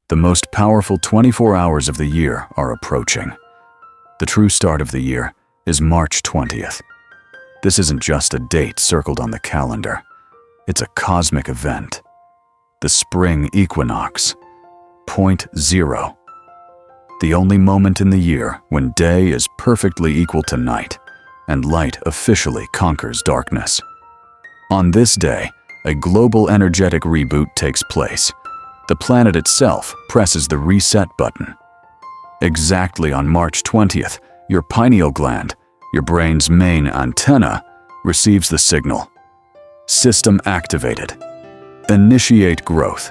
The most powerful 24 hours of the year are approaching. The true start of the year is March 20th. This isn't just a date circled on the calendar. It's a cosmic event. The spring equinox, point zero. The only moment in the year when day is perfectly equal to night and light officially conquers darkness. On this day, a global energetic reboot takes place. The planet itself presses the reset button. Exactly on March 20th, your pineal gland, your brain's main antenna, receives the signal. System activated. Initiate growth.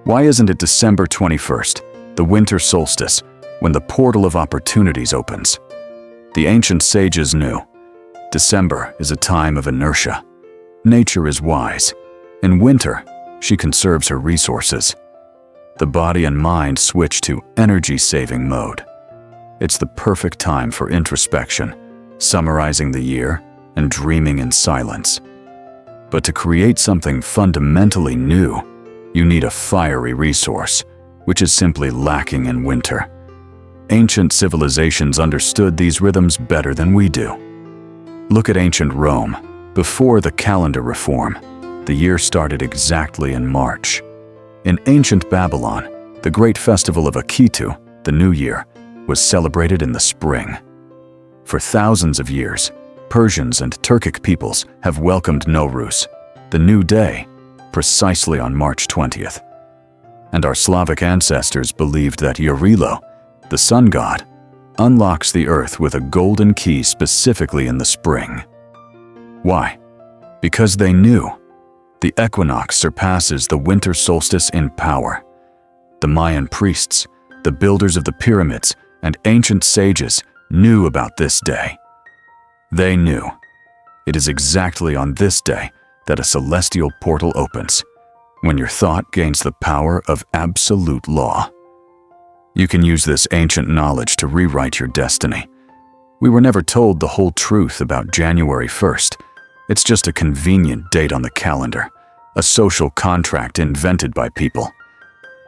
Why isn't it December 21st, the winter solstice, when the portal of opportunities opens? The ancient sages knew. December is a time of inertia. Nature is wise. In winter, she conserves her resources. The body and mind switch to energy-saving mode. It's the perfect time for introspection, summarizing the year, and dreaming in silence. But to create something fundamentally new, you need a fiery resource, which is simply lacking in winter. Ancient civilizations understood these rhythms better than we do. Look at ancient Rome. Before the calendar reform, the year started exactly in March. In ancient Babylon, the great festival of Akitu, the New Year, was celebrated in the spring. For thousands of years, Persians and Turkic peoples have welcomed Nowruz, the new day, precisely on March 20th. And our Slavic ancestors believed that Yarilo, the sun god, unlocks the earth with a golden key specifically in the spring. Why? Because they knew. The equinox surpasses the winter solstice in power. The Mayan priests, the builders of the pyramids, and ancient sages knew about this day. They knew. It is exactly on this day that a celestial portal opens, when your thought gains the power of absolute law. You can use this ancient knowledge to rewrite your destiny. We were never told the whole truth about January 1st. It's just a convenient date on the calendar, a social contract invented by people.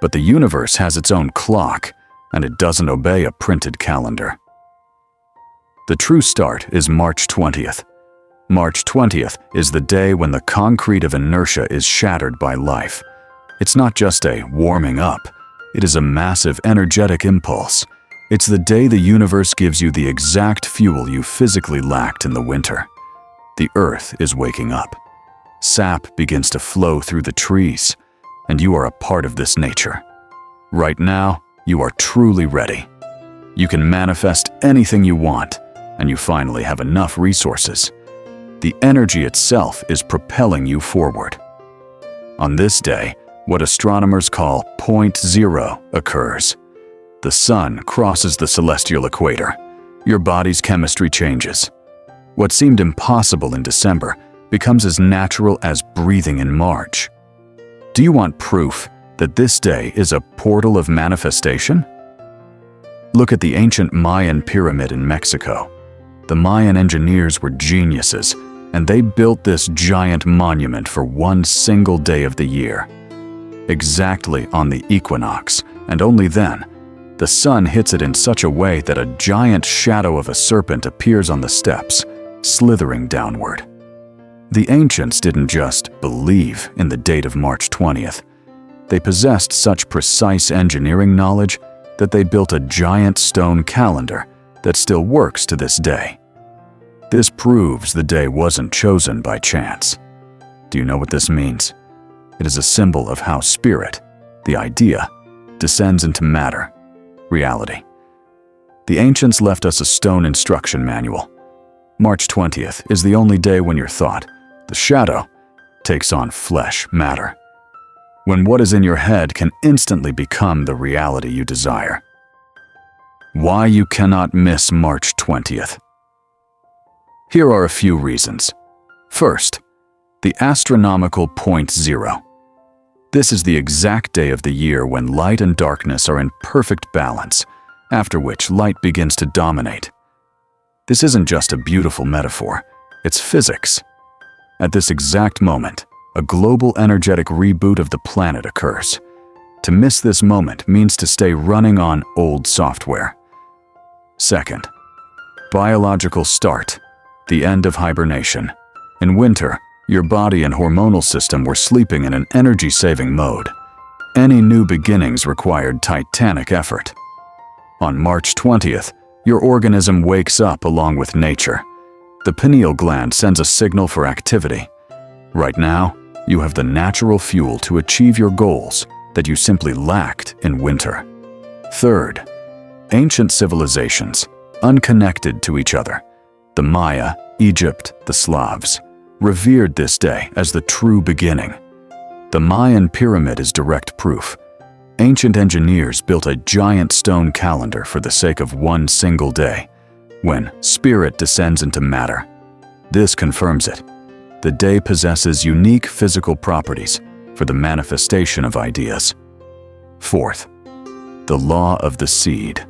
But the universe has its own clock, and it doesn't obey a printed calendar. The true start is March 20th. March 20th is the day when the concrete of inertia is shattered by life. It's not just a warming up, it is a massive energetic impulse. It's the day the universe gives you the exact fuel you physically lacked in the winter. The earth is waking up. Sap begins to flow through the trees, and you are a part of this nature. Right now, you are truly ready. You can manifest anything you want, and you finally have enough resources. The energy itself is propelling you forward. On this day, what astronomers call point zero occurs. The sun crosses the celestial equator. Your body's chemistry changes. What seemed impossible in December becomes as natural as breathing in March. Do you want proof that this day is a portal of manifestation? Look at the ancient Mayan pyramid in Mexico. The Mayan engineers were geniuses, and they built this giant monument for one single day of the year. Exactly on the equinox, and only then, the sun hits it in such a way that a giant shadow of a serpent appears on the steps, slithering downward. The ancients didn't just believe in the date of March 20th. They possessed such precise engineering knowledge that they built a giant stone calendar that still works to this day. This proves the day wasn't chosen by chance. Do you know what this means? It is a symbol of how spirit, the idea, descends into matter, reality. The ancients left us a stone instruction manual. March 20th is the only day when your thought, the shadow, takes on flesh matter. When what is in your head can instantly become the reality you desire. Why you cannot miss March 20th. Here are a few reasons. First, the astronomical point zero. This is the exact day of the year when light and darkness are in perfect balance, after which light begins to dominate. This isn't just a beautiful metaphor, it's physics. At this exact moment, a global energetic reboot of the planet occurs. To miss this moment means to stay running on old software. Second, biological start, the end of hibernation. In winter, your body and hormonal system were sleeping in an energy-saving mode. Any new beginnings required titanic effort. On March 20th, your organism wakes up along with nature. The pineal gland sends a signal for activity. Right now, you have the natural fuel to achieve your goals that you simply lacked in winter. Third, ancient civilizations, unconnected to each other. The Maya, Egypt, the Slavs, revered this day as the true beginning. The Mayan pyramid is direct proof. Ancient engineers built a giant stone calendar for the sake of one single day, when spirit descends into matter. This confirms it. The day possesses unique physical properties for the manifestation of ideas. Fourth, the law of the seed.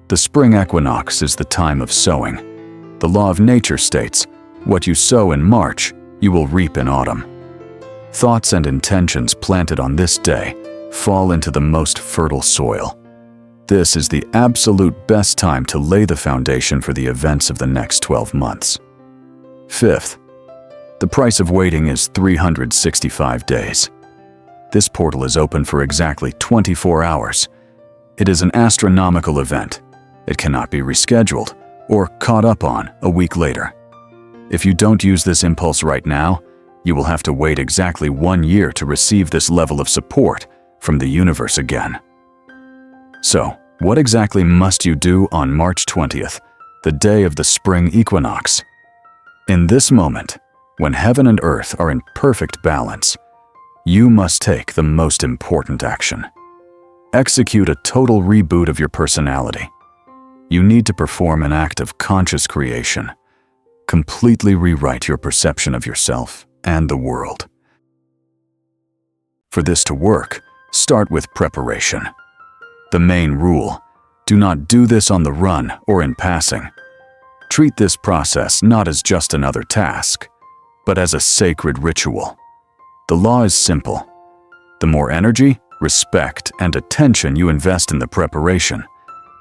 The spring equinox is the time of sowing. The law of nature states, what you sow in March, you will reap in autumn. Thoughts and intentions planted on this day fall into the most fertile soil. This is the absolute best time to lay the foundation for the events of the next 12 months. Fifth, the price of waiting is 365 days. This portal is open for exactly 24 hours. It is an astronomical event. It cannot be rescheduled or caught up on a week later. If you don't use this impulse right now, you will have to wait exactly 1 year to receive this level of support from the universe again. So, what exactly must you do on March 20th, the day of the spring equinox? In this moment, when heaven and earth are in perfect balance, you must take the most important action. Execute a total reboot of your personality. You need to perform an act of conscious creation. Completely rewrite your perception of yourself and the world. For this to work, start with preparation. The main rule: do not do this on the run or in passing. Treat this process not as just another task, but as a sacred ritual. The law is simple. The more energy, respect, and attention you invest in the preparation,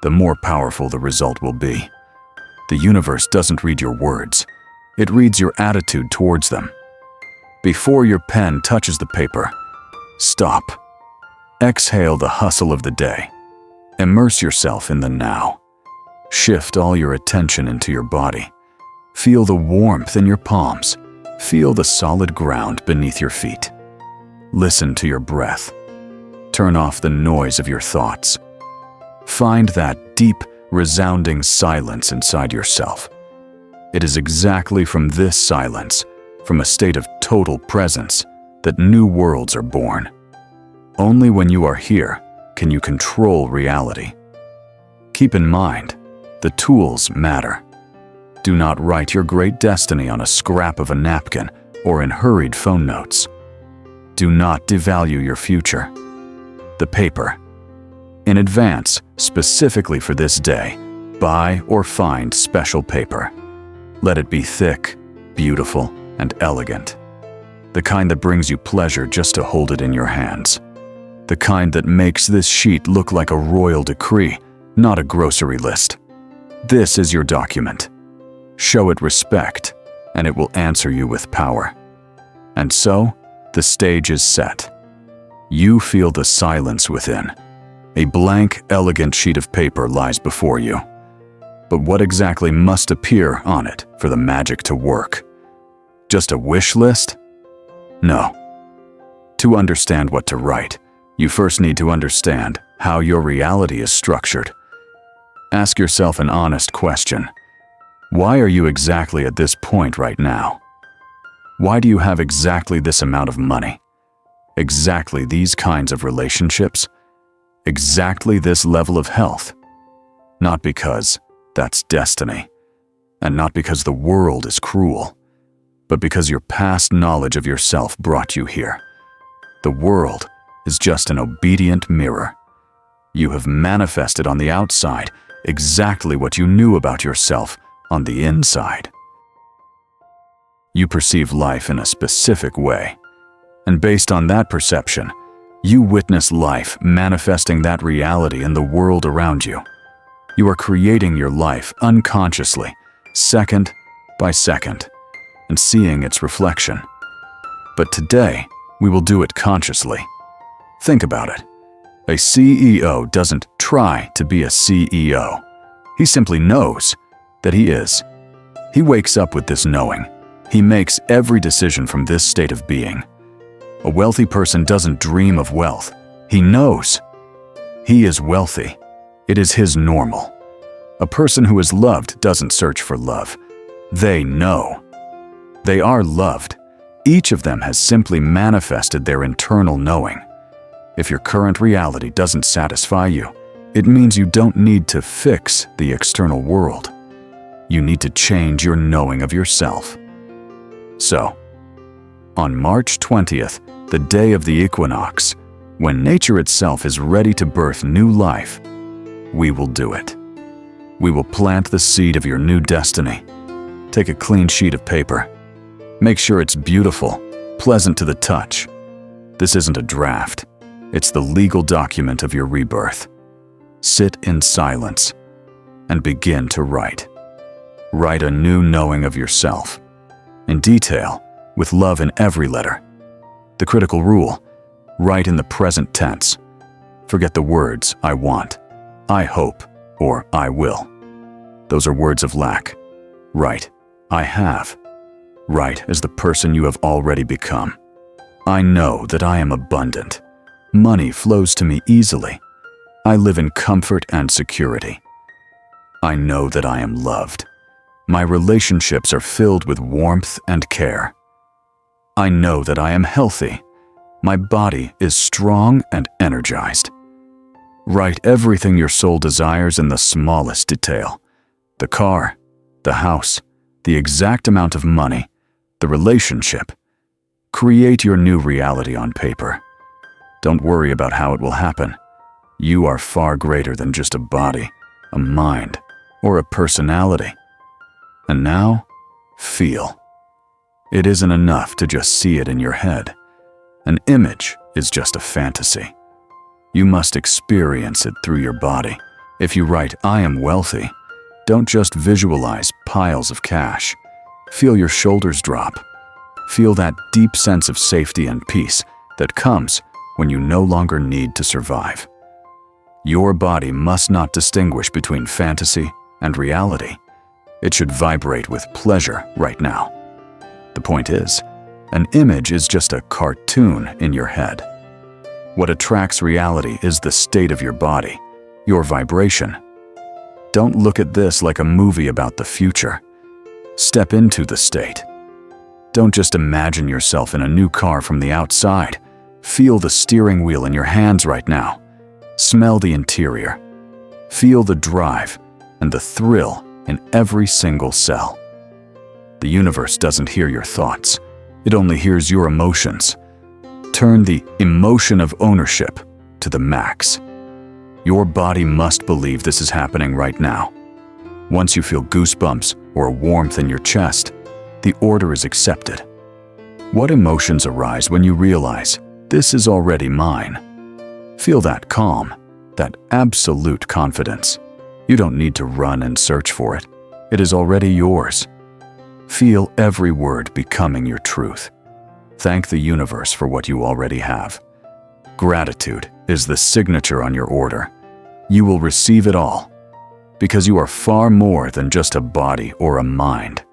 the more powerful the result will be. The universe doesn't read your words. It reads your attitude towards them. Before your pen touches the paper, stop. Exhale the hustle of the day. Immerse yourself in the now. Shift all your attention into your body. Feel the warmth in your palms. Feel the solid ground beneath your feet. Listen to your breath. Turn off the noise of your thoughts. Find that deep, resounding silence inside yourself. It is exactly from this silence, from a state of total presence, that new worlds are born. Only when you are here can you control reality. Keep in mind, the tools matter. Do not write your great destiny on a scrap of a napkin or in hurried phone notes. Do not devalue your future. The paper. In advance, specifically for this day, buy or find special paper. Let it be thick, beautiful, and elegant. The kind that brings you pleasure just to hold it in your hands. The kind that makes this sheet look like a royal decree, not a grocery list. This is your document. Show it respect, and it will answer you with power. And so, the stage is set. You feel the silence within. A blank, elegant sheet of paper lies before you. But what exactly must appear on it for the magic to work? Just a wish list? No. To understand what to write, you first need to understand how your reality is structured. Ask yourself an honest question. Why are you exactly at this point right now? Why do you have exactly this amount of money? Exactly these kinds of relationships? Exactly this level of health? Not because that's destiny, and not because the world is cruel, but because your past knowledge of yourself brought you here. The world is just an obedient mirror. You have manifested on the outside exactly what you knew about yourself on the inside. You perceive life in a specific way, and based on that perception, You witness life manifesting that reality in the world around you. You are creating your life unconsciously, second by second, and seeing its reflection. But today, we will do it consciously. Think about it. A CEO doesn't try to be a CEO. He simply knows that he is. He wakes up with this knowing. He makes every decision from this state of being. A wealthy person doesn't dream of wealth. He knows. He is wealthy. It is his normal. A person who is loved doesn't search for love. They know. They are loved. Each of them has simply manifested their internal knowing. If your current reality doesn't satisfy you, it means you don't need to fix the external world. You need to change your knowing of yourself. So, on March 20th, the day of the equinox, when nature itself is ready to birth new life, we will do it. We will plant the seed of your new destiny. Take a clean sheet of paper. Make sure it's beautiful, pleasant to the touch. This isn't a draft. It's the legal document of your rebirth. Sit in silence and begin to write. Write a new knowing of yourself. In detail, with love in every letter. The critical rule: write in the present tense. Forget the words "I want," "I hope," or "I will." Those are words of lack. Write "I have." Write as the person you have already become. I know that I am abundant. Money flows to me easily. I live in comfort and security. I know that I am loved. My relationships are filled with warmth and care. I know that I am healthy. My body is strong and energized. Write everything your soul desires in the smallest detail. The car, the house, the exact amount of money, the relationship. Create your new reality on paper. Don't worry about how it will happen. You are far greater than just a body, a mind, or a personality. And now, feel. It isn't enough to just see it in your head. An image is just a fantasy. You must experience it through your body. If you write "I am wealthy," don't just visualize piles of cash. Feel your shoulders drop. Feel that deep sense of safety and peace that comes when you no longer need to survive. Your body must not distinguish between fantasy and reality. It should vibrate with pleasure right now. The point is, an image is just a cartoon in your head. What attracts reality is the state of your body, your vibration. Don't look at this like a movie about the future. Step into the state. Don't just imagine yourself in a new car from the outside. Feel the steering wheel in your hands right now. Smell the interior. Feel the drive and the thrill in every single cell. The universe doesn't hear your thoughts. It only hears your emotions. Turn the emotion of ownership to the max. Your body must believe this is happening right now. Once you feel goosebumps or warmth in your chest, the order is accepted. What emotions arise when you realize this is already mine? Feel that calm, that absolute confidence. You don't need to run and search for it. It is already yours. Feel every word becoming your truth. Thank the universe for what you already have. Gratitude is the signature on your order. You will receive it all, because you are far more than just a body or a mind.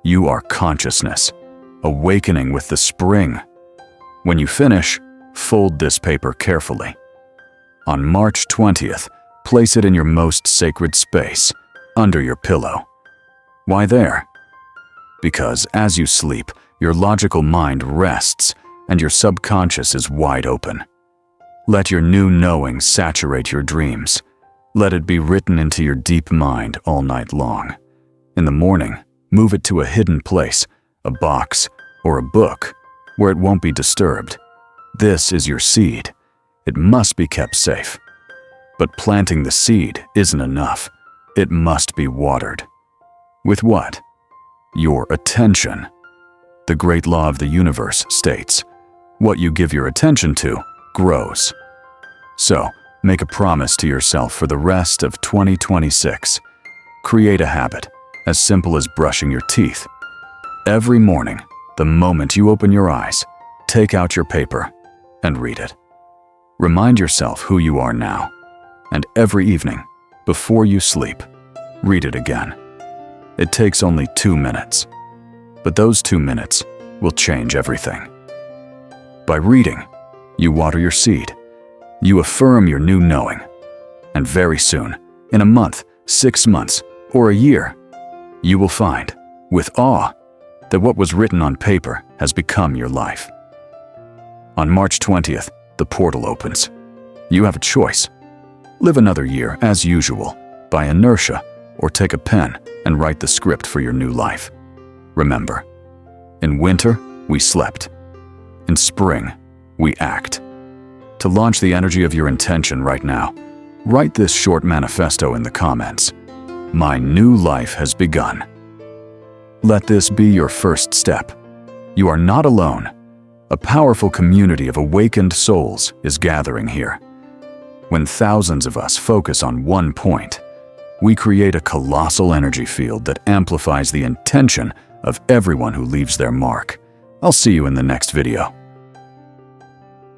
You are consciousness, awakening with the spring. When you finish, fold this paper carefully. On March 20th, place it in your most sacred space, under your pillow. Why there? Because as you sleep, your logical mind rests and your subconscious is wide open. Let your new knowing saturate your dreams. Let it be written into your deep mind all night long. In the morning, move it to a hidden place, a box, or a book, where it won't be disturbed. This is your seed. It must be kept safe. But planting the seed isn't enough. It must be watered. With what? Your attention. The great law of the universe states, what you give your attention to grows. So, make a promise to yourself for the rest of 2026. Create a habit, as simple as brushing your teeth. Every morning, the moment you open your eyes, take out your paper and read it. Remind yourself who you are now, and every evening, before you sleep, read it again. It takes only 2 minutes, but those 2 minutes will change everything. By reading, you water your seed, you affirm your new knowing, and very soon, in a month, 6 months, or a year, you will find, with awe, that what was written on paper has become your life. On March 20th, the portal opens. You have a choice. Live another year as usual, by inertia, or take a pen and write the script for your new life. Remember, in winter, we slept. In spring, we act. To launch the energy of your intention right now, write this short manifesto in the comments. My new life has begun. Let this be your first step. You are not alone. A powerful community of awakened souls is gathering here. When thousands of us focus on one point, we create a colossal energy field that amplifies the intention of everyone who leaves their mark. I'll see you in the next video.